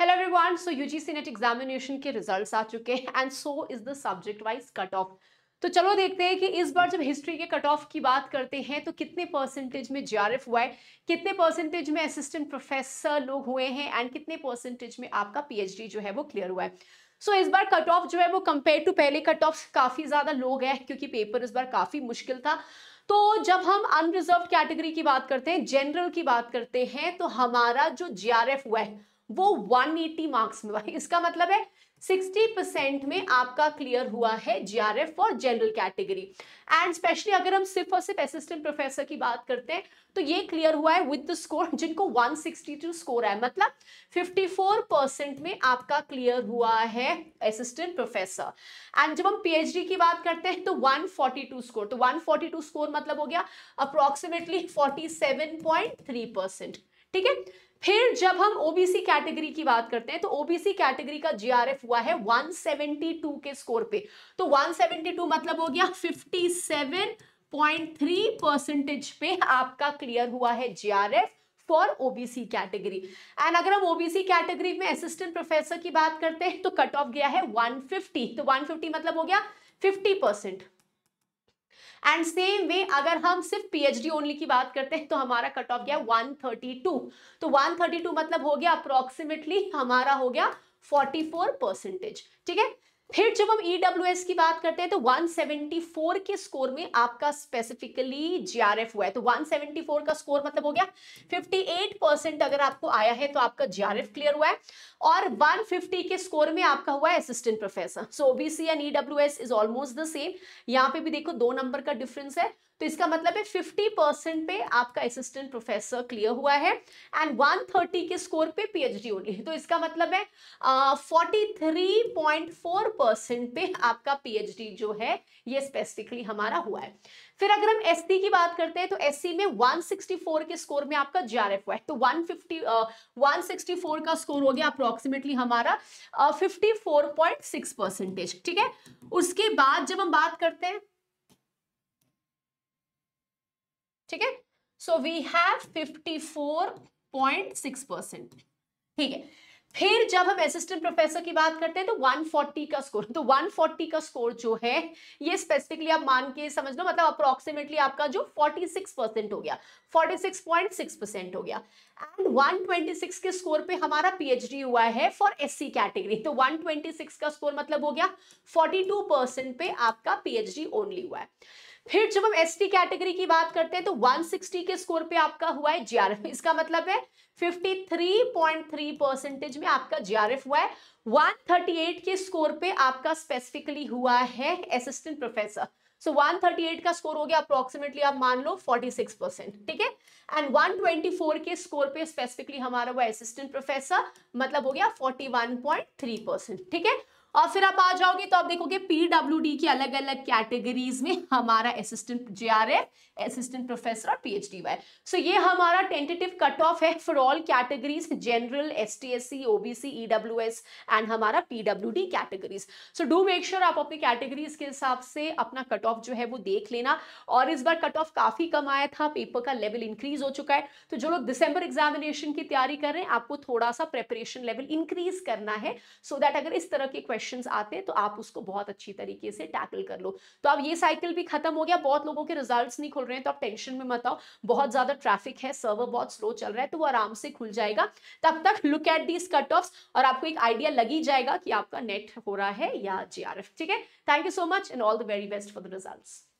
Hello everyone, सो UGC net examination के results आ चुके हैं and so is the subject wise cut off. तो चलो देखते हैं कि इस बार जब हिस्ट्री के कट ऑफ की बात करते हैं तो कितने परसेंटेज में जीआरएफ हुआ है, कितने परसेंटेज में असिस्टेंट प्रोफेसर लोग हुए हैं एंड कितने परसेंटेज में आपका पीएचडी जो है वो क्लियर हुआ है। सो इस बार कट ऑफ जो है वो कंपेयर टू पहले कट ऑफ काफी ज्यादा लोग हैं क्योंकि पेपर इस बार काफी मुश्किल था। तो जब हम अनरिजर्व कैटेगरी की बात करते हैं, जनरल की बात करते हैं, तो हमारा जो जीआरएफ हुआ है वो 180 मार्क्स में हुआ है। इसका मतलब है 60% में आपका क्लियर हुआ है GRF for general category. And specially अगर हम सिर्फ और सिर्फ असिस्टेंट प्रोफेसर की बात करते हैं तो ये क्लियर हुआ है विद द स्कोर जिनको 162 स्कोर है, मतलब 54% में आपका क्लियर हुआ है असिस्टेंट प्रोफेसर। एंड जब हम पीएचडी की बात करते हैं तो 142 स्कोर, तो 142 स्कोर मतलब हो गया अप्रोक्सीमेटली 47.3%। ठीक है, फिर जब हम ओबीसी कैटेगरी की बात करते हैं तो ओबीसी कैटेगरी का जीआरएफ हुआ है 172 के स्कोर पे। तो 172 मतलब हो गया 57.3% पे आपका क्लियर हुआ है GRF for OBC category. And अगर हम ओबीसी कैटेगरी में असिस्टेंट प्रोफेसर की बात करते हैं तो कट ऑफ गया है 150, तो 150 मतलब हो गया 50%। एंड सेम वे अगर हम सिर्फ पीएचडी ओनली की बात करते हैं तो हमारा कट ऑफ गया 132, तो 132 मतलब हो गया अप्रोक्सीमेटली हमारा हो गया 44%। ठीक है, फिर जब हम ईडब्ल्यूएस की बात करते हैं तो 174 के स्कोर में आपका स्पेसिफिकली जीआरएफ हुआ है। तो 174 का स्कोर मतलब हो गया 58% अगर आपको आया है तो आपका जीआरएफ क्लियर हुआ है। और 150 के स्कोर में आपका हुआ है assistant professor. So OBC and EWS is almost the same. यहाँ पे भी देखो 2 नंबर का डिफरेंस है, तो इसका मतलब है 50% पे आपका असिस्टेंट प्रोफेसर क्लियर हुआ है एंड 130 के स्कोर पे पीएचडी ओनली। तो इसका मतलब है 43.4% पे आपका पीएचडी जो है ये स्पेसिफिकली हमारा हुआ है। फिर अगर हम एससी की बात करते हैं तो एससी में 164 के स्कोर में आपका जीआरएफ हुआ है। तो 164 का स्कोर हो गया अप्रोक्सीमेटली हमारा 54.6%। ठीक है, उसके बाद जब हम बात करते हैं, ठीक है, सो वी हैव 54.6%। ठीक है, फिर जब हम असिस्टेंट प्रोफेसर की बात करते हैं तो 140 का स्कोर, तो 140 का स्कोर जो है ये स्पेसिफिकली आप मान के समझ लो, मतलब अप्रोक्सीमेटली आपका जो 46% हो गया, 46.6% हो गया। एंड 126 के स्कोर पे हमारा पीएचडी हुआ है फॉर एससी कैटेगरी। तो 126 का स्कोर मतलब हो गया 42% पे आपका पीएचडी ओनली हुआ है। फिर जब हम एसटी कैटेगरी की बात करते हैं तो 160 के स्कोर पे आपका हुआ है जीआरएफ। इसका मतलब है 53.3% में आपका जीआरएफ हुआ है। 138 के स्कोर पे आपका स्पेसिफिकली हुआ है असिस्टेंट प्रोफेसर। सो 138 का स्कोर हो गया अप्रोक्सीमेटली आप मान लो 46%। ठीक है, एंड 124 के स्कोर पे स्पेसिफिकली हमारा हुआ असिस्टेंट प्रोफेसर, मतलब हो गया 41.3%। ठीक है, और फिर आप आ जाओगे तो आप देखोगे पीडब्ल्यूडी की अलग अलग कैटेगरीज में हमारा असिस्टेंट जीआरएफ, असिस्टेंट प्रोफेसर और पीएचडी हुआ है। सो ये हमारा टेंटेटिव कट ऑफ है for all categories, general, ST SC, OBC, EWS and हमारा PWD categories. So do make sure आप अपनी कैटेगरीज के हिसाब से अपना कट ऑफ जो है वो देख लेना। और इस बार कट ऑफ काफी कम आया था, पेपर का लेवल इंक्रीज हो चुका है। तो जो लोग दिसंबर एग्जामिनेशन की तैयारी कर रहे हैं आपको थोड़ा सा प्रेपरेशन लेवल इंक्रीज करना है, सो दैट अगर इस तरह के क्वेश्चंस आते हैं तो आप उसको बहुत अच्छी तरीके से टैकल कर लो। तो अब ये साइकिल भी खत्म हो गया, बहुत लोगों के रिजल्ट्स नहीं खुल रहे हैं तो आप टेंशन में मत आओ, बहुत ज्यादा ट्रैफिक है, सर्वर बहुत स्लो चल रहा है, तो वो आराम से खुल जाएगा। तब तक look at these cut offs और आपको एक आइडिया लगी जाएगा कि आपका नेट हो रहा है या जीआरएफ। ठीक है, thank you so much and all the very best for the results.